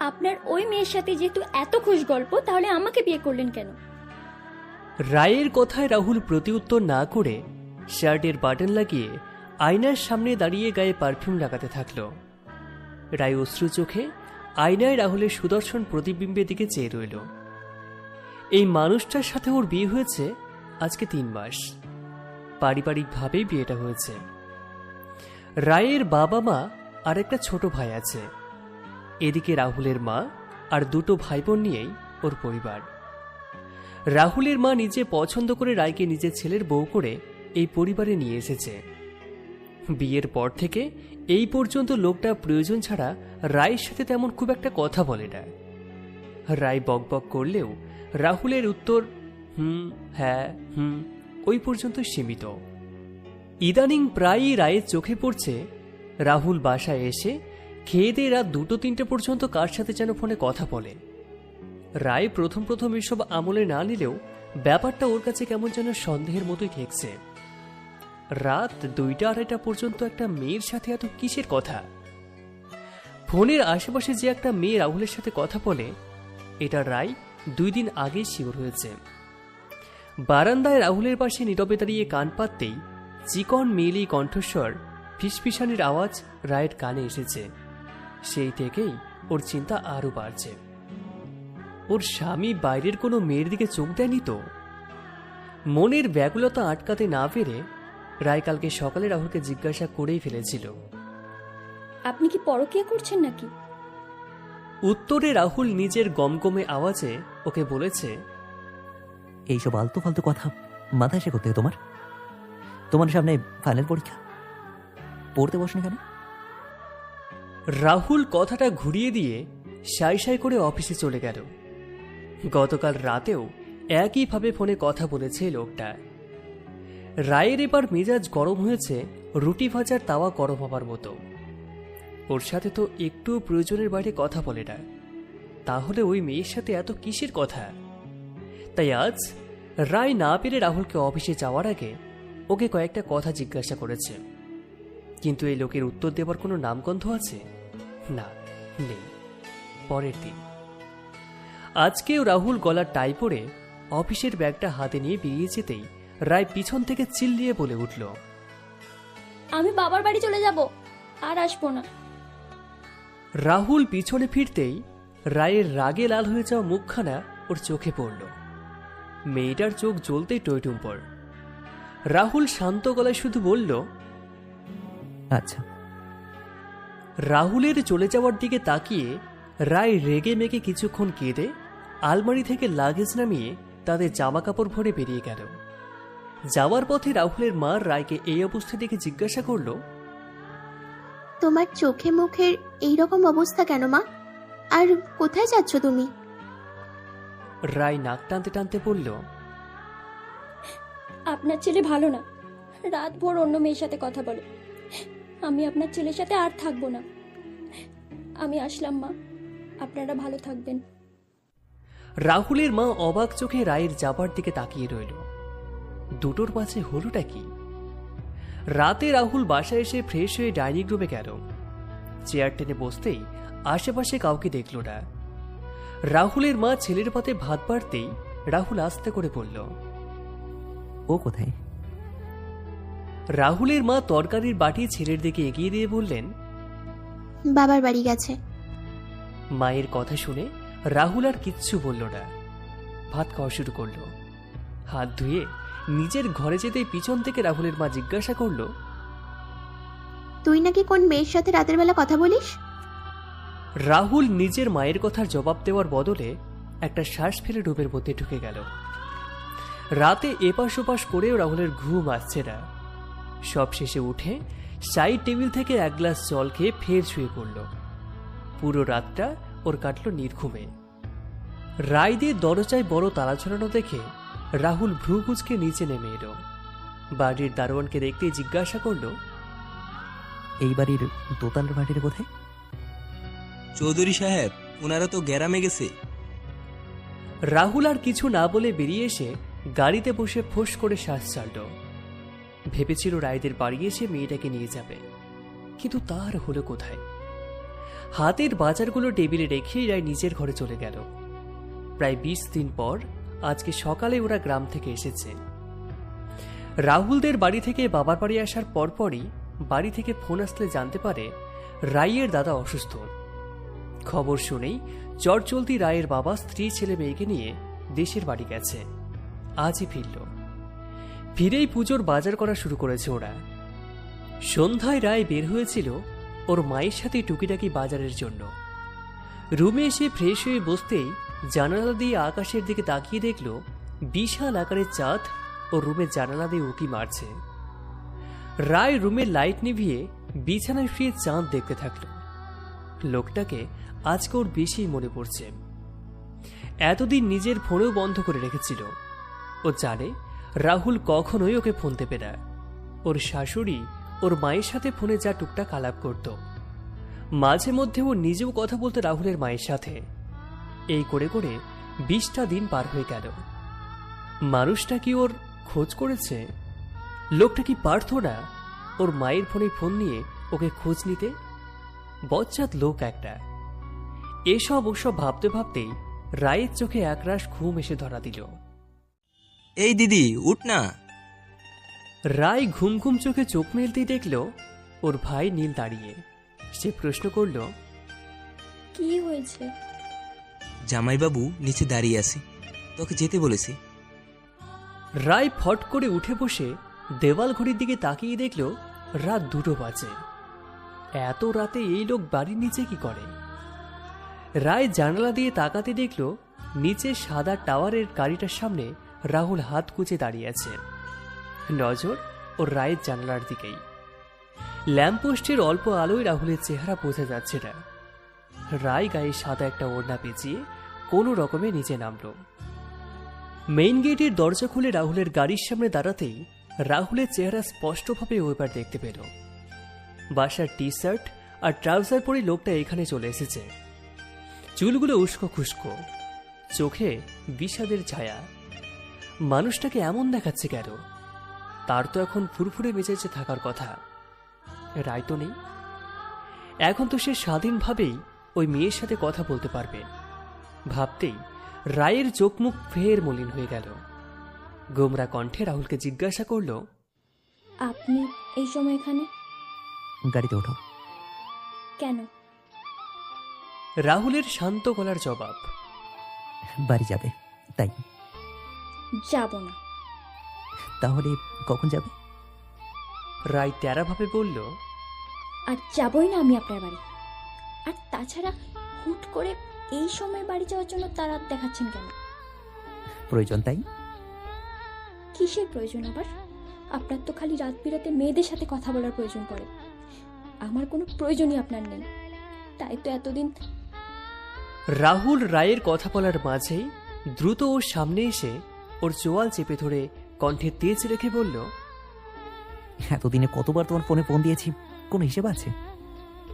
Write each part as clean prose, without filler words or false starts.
আপনার ওই মেয়ের সাথে যেহেতু এত খুশ গল্প, তাহলে আমাকে বিয়ে করলেন কেন? রায়ের কথায় রাহুল প্রতিউত্তর না করে শার্টের বাটন লাগিয়ে আয়নার সামনে দাঁড়িয়ে গায়ে পারফিউম লাগাতে থাকল। রায় অশ্রু চোখে আয়নায় রাহুলের সুদর্শন প্রতিবিম্বের দিকে চেয়ে রইল। এই মানুষটার সাথে ওর বিয়ে হয়েছে আজকে 3 মাস। পারিবারিকভাবেই বিয়েটা হয়েছে। রায়ের বাবা মা আর একটা ছোট ভাই আছে। এদিকে রাহুলের মা আর 2 ভাই বোন নিয়েই ওর পরিবার। রাহুলের মা নিজে পছন্দ করে রায়কে নিজের ছেলের বউ করে এই পরিবারে নিয়ে এসেছে। বিয়ের পর থেকে এই পর্যন্ত লোকটা প্রয়োজন ছাড়া রায়ের সাথে তেমন খুব একটা কথা বলে না। রায় বকবক করলেও রাহুলের উত্তর হ্যাঁ ওই পর্যন্ত সীমিত। ইদানিং প্রায়ই রায়ের চোখে পড়ছে রাহুল বাসায় এসে খেয়ে দিয়ে রাত 2-3টে পর্যন্ত কার সাথে যেন ফোনে কথা বলে। রায় প্রথম এসব আমলে না নিলেও ব্যাপারটা ওর কাছে কেমন যেন সন্দেহের মতোই ঠেকছে। রাত 2টা-2:30 পর্যন্ত একটা মেয়ের সাথে এত কিসের কথা? ফোনের আশেপাশে যে একটা মেয়ে রাহুলের সাথে কথা বলে, এটা রায় 2 দিন আগে শিওর হয়েছে। বারান্দায় রাহুলের পাশে নীরবে দাঁড়িয়ে কান পাততেই চিকন মেয়েলি কণ্ঠস্বর ফিসফিসানির আওয়াজ রায়ের কানে এসেছে। সেই থেকেই ওর চিন্তা আরো বাড়ছে। ওর স্বামী বাইরের কোনো মেয়ের দিকে চোখ দেয়নি তো? মনের ব্যাকুলতা আটকাতে না পেরে রায় কালকে সকালে রাহুলকে জিজ্ঞাসা করেই ফেলেছিল, আপনি কি পরকীয়া করছেন নাকি? উত্তরে রাহুল নিজের গমগমে আওয়াজে ওকে বলেছে, এইসব আলতু ফালতু কথা মাথায় এসে করতে তোমার তোমার সামনে ফাইনাল পরীক্ষা, পড়তে বসনি কেন? রাহুল কথাটা ঘুরিয়ে দিয়ে সাই সাই করে অফিসে চলে গেল। গতকাল রাতেও একইভাবে ফোনে কথা বলেছে লোকটা। রায়ের এবার মেজাজ গরম হয়েছে রুটি ভাজার তাওয়া গরম হবার মতো। ওর সাথে তো একটুও প্রয়োজনের বাইরে কথা বলে না, তাহলে ওই মেয়ের সাথে এত কিসের কথা? তাই আজ রায় না পেরে রাহুলকে অফিসে যাওয়ার আগে ওকে কয়েকটা কথা জিজ্ঞাসা করেছে। কিন্তু এই লোকের উত্তর দেবার কোনো নামগন্ধ আছে? না, নেই। পরের দিন আজকেও রাহুল গলার টাই পরে অফিসের ব্যাগটা হাতে নিয়ে বেরিয়ে যেতেই রায় পিছন থেকে চিল্লিয়ে বলে উঠল, আমি বাবার বাড়ি চলে যাব, আর আসবো না। রাহুল পিছনে ফিরতেই রায়ের রাগে লাল হয়ে যাওয়া মুখখানা ওর চোখে পড়ল। মেয়েটার চোখ জ্বলতেই টইটুম্পর। রাহুল শান্ত গলায় শুধু বলল, আচ্ছা। রাহুলের চলে যাওয়ার দিকে তাকিয়ে রায় রেগে মেগে কিছুক্ষণ কেঁদে আলমারি থেকে লাগেজ নামিয়ে তাদের জামা কাপড় ভরে বেরিয়ে গেল। যাওয়ার পথে রাহুলের মা রায়কে এই অবস্থা দেখে জিজ্ঞাসা করল, তোমার চোখে মুখের এইরকম অবস্থা কেন মা? আর কোথায় যাচ্ছ তুমি? রায় নাক টানতে টানতে বলল, আপনার ছেলে ভালো না, রাত ভোর অন্য মেয়ের সাথে কথা বলে। আমি আপনার ছেলের সাথে আর থাকবো না। আমি আসলাম মা, আপনারা ভালো থাকবেন। রাহুলের মা অবাক চোখে রায়ের যাবার দিকে তাকিয়ে রইল। 2টোর মাঝে হলোটা কি? রাতে রাহুল বাসায় এসে ফ্রেশ হয়ে ডাইনিং রুমে গেল। চেয়ার টেনে বসতেই আশেপাশে কাউকে দেখল না। রাহুলের মা ছেলের পাতে ভাত বাড়তেই রাহুল আস্তে করে বলল, ও কোথায়? রাহুলের মা তরকারির বাটি ছেলের দিকে এগিয়ে দিয়ে বললেন, বাবার বাড়ি গেছে। মায়ের কথা শুনে রাহুল আর কিচ্ছু বলল না। ভাত খাওয়া শুরু করলো। হাত ধুয়ে নিজের ঘরে যেতেই পিছন থেকে রাহুলের মা জিজ্ঞাসা করল, তুই নাকি কোন মেয়ের সাথে রাতের বেলা কথা বলিস? রাহুল নিজের মায়ের কথার জবাব দেওয়ার বদলে একটা শ্বাস ফেলে রুমের মধ্যে ঢুকে গেল। রাতে এপাশ ওপাশ করেও রাহুলের ঘুম আসছে না। সব শেষে উঠে সাইড টেবিল থেকে 1 গ্লাস জল খেয়ে ফের শুয়ে পড়ল। পুরো রাতটা ওর কাটল নির্ঘুমে। রায় দিয়ে দরজায় বড় তালা ঝোলানো দেখে রাহুল ভ্রু কুঁচকে নিচে নেমে এলো। বাড়ির দারোয়ানকে দেখতেই জিজ্ঞাসা করল, এই বাড়ির দোতলার বাড়ির কোথায়? চৌধুরী সাহেব, ওনারা তো গ্যারামে গেছে। রাহুল আর কিছু না বলে বেরিয়ে এসে গাড়িতে বসে ফোঁস করে শ্বাস ছাড়ল। ভেবেছিল রায়দের বাড়ি এসে মেয়েটাকে নিয়ে যাবে, কিন্তু তার হলো কোথায়? হাতের বাজারগুলো টেবিলে রেখেই রায় নিজের ঘরে চলে গেল। প্রায় 20 দিন পর আজকে সকালে ওরা গ্রাম থেকে এসেছে। রাহুলদের বাড়ি থেকে বাবার বাড়ি আসার পরপরই বাড়ি থেকে ফোন আসলে জানতে পারে রাইয়ের দাদা অসুস্থ। খবর শুনেই চটচলতি রায়ের বাবা স্ত্রী ছেলে মেয়েকে নিয়ে দেশের বাড়ি গেছে। আজই ফিরল। ফিরেই পুজোর বাজার করা শুরু করেছে ওরা। সন্ধ্যায় রায় বের হয়েছিল ওর মায়ের সাথে টুকিটাকি বাজারের জন্য। রুমে এসে ফ্রেশ হয়ে বসতেই জানালা দিয়ে আকাশের দিকে তাকিয়ে দেখল বিশাল আকারের চাঁদ ও রুমের জানালা দিয়ে উঁকি মারছে। রায় রুমের লাইট নিভিয়ে বিছানায় শুয়ে চাঁদ দেখতে থাকল। লোকটাকে আজকে ওর বেশি মনে পড়ছে। এতদিন নিজের ফোনেও বন্ধ করে রেখেছিল। ও জানে রাহুল কখনোই ওকে ফোন দেবে না। ওর শাশুড়ি ওর মায়ের সাথে ফোনে যা টুকটাক আলাপ করত, মাঝে মধ্যে ও নিজেও কথা বলতো রাহুলের মায়ের সাথে। এই করে করে 20টা দিন পার হয়ে গেল। মানুষটা কি ওর খোঁজ করেছে? লোকটা কি পারত না ওর মায়ের ফোনে ফোন নিয়ে ওকে খোঁজ নিতে? বজ্জাত লোক একটা। এসব ওসব ভাবতে ভাবতেই রায়ের চোখে একরাশ ঘুম এসে ধরা দিল। এই দিদি, উঠ না। রায় ঘুম ঘুম চোখে চোখ মেলতেই দেখল ওর ভাই নীল দাঁড়িয়ে। সে প্রশ্ন করল, কি হয়েছে? জামাইবাবু নিচে দাঁড়িয়ে আছে, তোকে যেতে বলেছি। রায় ফট করে উঠে বসে দেওয়াল ঘড়ির দিকে তাকিয়ে দেখল রাত 2টো বাজে। এত রাতে এই লোক বাড়ির নিচে কি করে? রায় জানালা দিয়ে তাকাতে দেখল নিচে সাদা টাওয়ারের গাড়িটার সামনে রাহুল হাত কুচে দাঁড়িয়ে আছে। নজর ও রায়ের জানালার দিকেই। ল্যাম্পপোস্টের অল্প আলোয় রাহুলের চেহারা বোঝা যাচ্ছে না। রায় গায়ে সাদা একটা ওড়না পেঁচিয়ে কোনো রকমে নিচে নামল। মেইন গেটের দরজা খুলে রাহুলের গাড়ির সামনে দাঁড়াতেই রাহুলের চেহারা স্পষ্টভাবে ও এবার দেখতে পেল। বাসার টি শার্ট আর ট্রাউজার পরে লোকটা এখানে চলে এসেছে। চুলগুলো উস্কো খুস্কো, চোখে বিষাদের ছায়া। মানুষটাকে এমন দেখাচ্ছে কেন? তার তো এখন ফুরফুরে মেজাজে থাকার কথা। রায় তো নেই। এখন তো সে স্বাধীনভাবেই ওই মেয়ের সাথে কথা বলতে পারবে। ভাবতেই রায়ের চোখ মুখ ফের মলিন হয়ে গেল। গোমরা কণ্ঠে রাহুলকে জিজ্ঞাসা করল, আপনি এই সময় এখানে গাড়িতে ওঠো। কেন? রাহুলের শান্ত গলার জবাব, বাড়ি যাবে তাই। যাব না। তাহলে কখন যাবে? রায় তেরাভাবে বলল, আর যাবই না আমি আপনার বাড়ি। আর তাছাড়া হুট করে এই সময় বাড়ি যাওয়ার জন্য তারা দেখাচ্ছেন কেন? প্রয়োজন তাই। কিসের প্রয়োজন আবার? আপনার তো খালি রাত বিরাতে মেয়েদের সাথে কথা বলার প্রয়োজন পড়ে। আমার কোনো প্রয়োজনই আপনার নেই, তাই তো এতদিন। রাহুল রায়ের কথা বলার মাঝেই দ্রুত ওর সামনে এসে ওর চোয়াল চেপে ধরে কণ্ঠে তেজ রেখে বলল, এতদিনে কতবার তোমার ফোনে ফোন দিয়েছি, কোনো হিসেব আছে?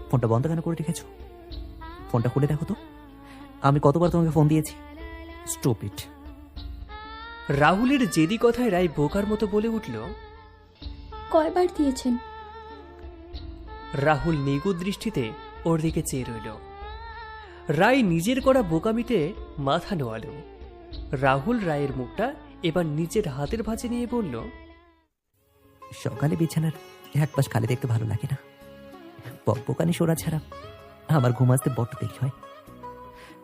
ফোনটা বন্ধ কেন করে রেখেছো? ফোনটা খুলে দেখো তো, আমি কতবার তোমাকে ফোন দিয়েছি। স্টুপিড। রাহুলের জেদি কথায় রায় বোকার মতো বলে উঠল, কয়বার দিয়েছেন? রাহুল নিগুদ দৃষ্টিতে ওর দিকে চেয়ে রইল। রায় নিজের করা বোকামিতে মাথা নোয়াল। রাহুল রায়ের মুখটা এবার নিজের হাতের ভাঁজে নিয়ে বলল, সকালে বিছানার এক পাশ খালি দেখতে ভালো লাগে না। বকবকানি সোরা ছাড়া আমার ঘুম আসতে বড্ড দেরি হয়।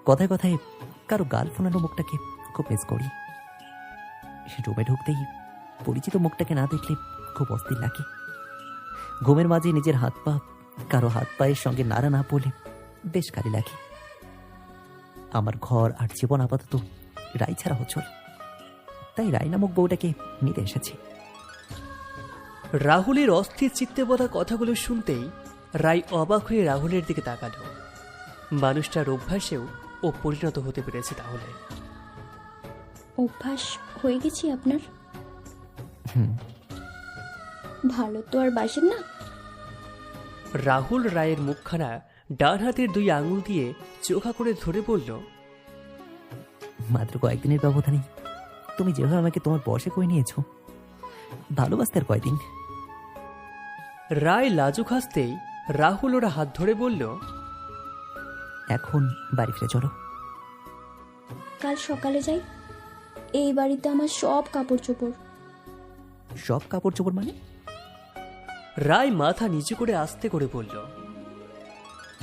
কথায় কথায় কারো গাল ফোনানো মুখটাকে খুব মিস করি। রুমে ঢুকতেই পরিচিত মুখটাকে না দেখলে খুব অস্থির লাগে। ঘুমের মাঝে নিজের হাত পা কারো হাত পায়ের সঙ্গে নাড়া না পড়লে বেশ খালি লাগে। আমার ঘর আর জীবন আপাতত রায় ছাড়া হচ্ছিল, তাই রায় নামক বউটাকে নিতে এসেছি। রাহুলের অস্থির চিত্তে বলা কথাগুলো শুনতেই রায় অবাক হয়ে রাহুলের দিকে তাকাল। মানুষটার অভ্যাসেও ও পরিণত হতে পেরেছে তাহলে। অভ্যাস হয়ে গেছি আপনার? ভালো তো আর বাসেন না। রাহুল রায়ের মুখখানা ডান হাতের 2 আঙুল দিয়ে চোখা করে ধরে বলল, মাত্র কয়েকদিনের ব্যবধানে তুমি যেভাবে আমাকে তোমার বশে করে নিয়েছ, ভালোবাসতে আর কয়দিন। রায় লাজুক হাসতেই রাহুল ওরা হাত ধরে বলল, এখন বাড়ি ফিরে চলো। কাল সকালে যাই। এই বাড়িতে আমার সব কাপড় চোপড়। সব কাপড় চোপড় মানে? রায় মাথা নিচু করে আস্তে করে বলল,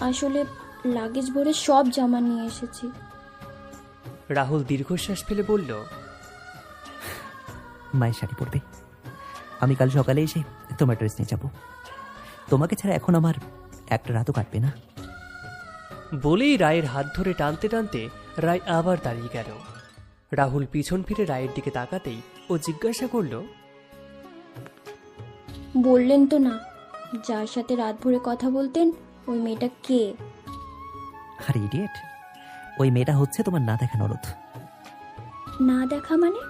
আসলে লাগেজ ভরে সব জামা নিয়ে এসেছি। রাহুল দীর্ঘশ্বাস ফেলে বলল, মায়ের শাড়ি পরবে। আমি কাল সকালে এসে তোমার ড্রেস নিয়ে যাব। তোমাকে ছাড়া এখন আমার একটা রাতও কাটবে না। বলেই রায়ের হাত ধরে টানতে টানতে রায় আবার দাঁড়িয়ে গেল। রাহুল পিছন ফিরে রায়ের দিকে তাকাতেই ও জিজ্ঞাসা করল, বললেন তো না, যার সাথে রাত ভরে কথা বলতেন ওই মেয়েটা কে? আর ইডিয়েট, ওই মেয়েটা হচ্ছে তোমার না দেখা ননদ। না দেখা মানে?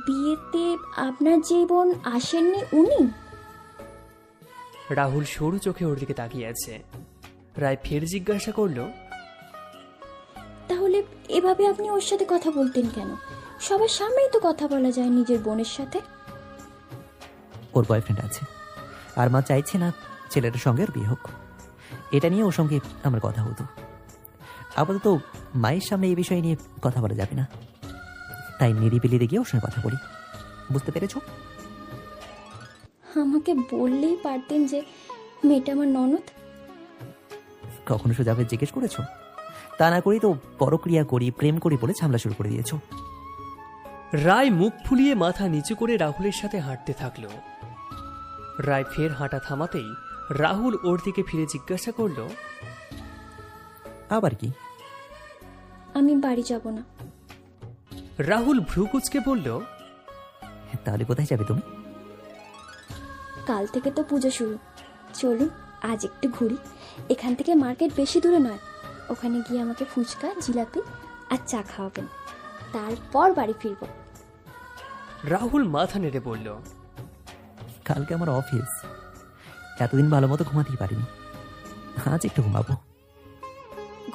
বিয়েতে আপনার যে বোন আসেননি উনি? রাহুল সরু চোখে ওর দিকে তাকিয়ে আছে। রায় ফের জিজ্ঞাসা করল, তাহলে এভাবে আপনি ওর সাথে কথা বলতেন কেন? সবার সামনেই তো কথা বলা যায় নিজের বোনের সাথে। ওর বয়ফ্রেন্ড আছে, আর মা চাইছে না ছেলেটার সঙ্গে ওর বিয়ে হোক। এটা নিয়ে ওর সঙ্গে আমার কথা হতো। আপাতত মায়ের সামনে এই বিষয় নিয়ে কথা বলা যাবে না, তাই নিরিবিলিতে গিয়ে ওর সঙ্গে কথা বলি। বুঝতে পেরেছো? আমাকে বললেই পারতেন যে মেয়েটা আমার ননদ। কখনো সোজাভাবে জিজ্ঞেস করেছো? তা না করেই তো পরক্রিয়া করি, প্রেম করি বলে ঝামেলা শুরু করে দিয়েছো। রায় মুখ ফুলিয়ে মাথা নিচু করে রাহুলের সাথে হাঁটতে থাকলো। রায় ফের হাঁটা থামাতেই রাহুল ওর দিকে ফিরে জিজ্ঞাসা করল, আবার কি? আমি বাড়ি যাব না। রাহুল ভ্রুকুচকে বলল, তাহলে কোথায় যাবে তুমি? কাল থেকে তো পুজো শুরু, চলুন আজ একটু ঘুরি। এখান থেকে মার্কেট বেশি দূরে নয়। ওখানে গিয়ে আমাকে ফুচকা, জিলাপি আর চা খাওয়াবেন, তারপর বাড়ি ফিরব। রাহুল মাথা নেড়ে বলল, কালকে আমার অফিস, এতদিন ভালো মতো ঘুমাতেই পারিনি। আজ একটু ঘুমাবো।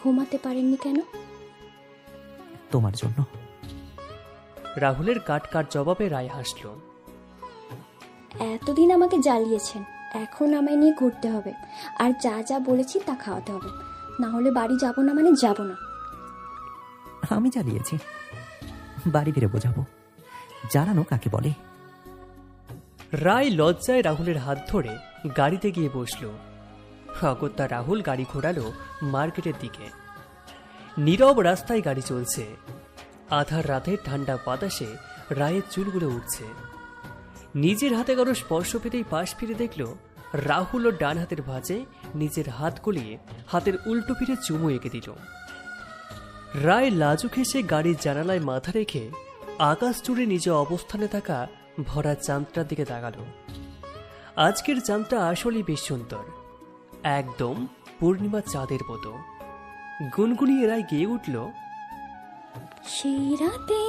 ঘুমাতে পারেননি কেন? তোমার জন্য। রাহুলের কাট কাট জবাবে রায় হাসল। এতদিন আমাকে জ্বালিয়েছেন, এখন আমায় নিয়ে ঘুরতে হবে, আর যা যা বলেছি তা খাওয়াতে হবে। না হলে বাড়ি যাব না মানে যাব না। আমি জ্বালিয়েছি, বাড়ি ফিরে বোঝাবো জানানো কাকে বলে। রায় লজ্জায় রাহুলের হাত ধরে গাড়িতে গিয়ে বসল। অগত্যা রাহুল গাড়ি ঘোরালো মার্কেটের দিকে। নীরব রাস্তায় গাড়ি চলছে। আধার রাতে ঠান্ডা বাতাসে রায়ের চুলগুলো উঠছে। নিজের হাতে কারো স্পর্শ পেতেই পাশ ফিরে দেখল রাহুল ওর ডান হাতের ভাঁজে নিজের হাত গলিয়ে হাতের উল্টো ফিরে চুমু এঁকে দিল। রায় লাজুক হেসে গাড়ির জানালায় মাথা রেখে আকাশ জুড়ে নিজ অবস্থানে থাকা ভরা চাঁদটার দিকে তাকালো। আজকের চাঁদটা আসলেই বেশ সুন্দর, একদম পূর্ণিমা চাঁদের মতো। গুনগুনিয়ে রায় গেয়ে উঠল, সেই রাতে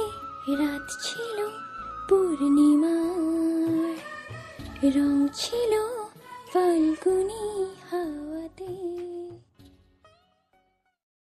রাত ছিল পূর্ণিমার, রং ছিল ফাল্গুনি হাওয়া।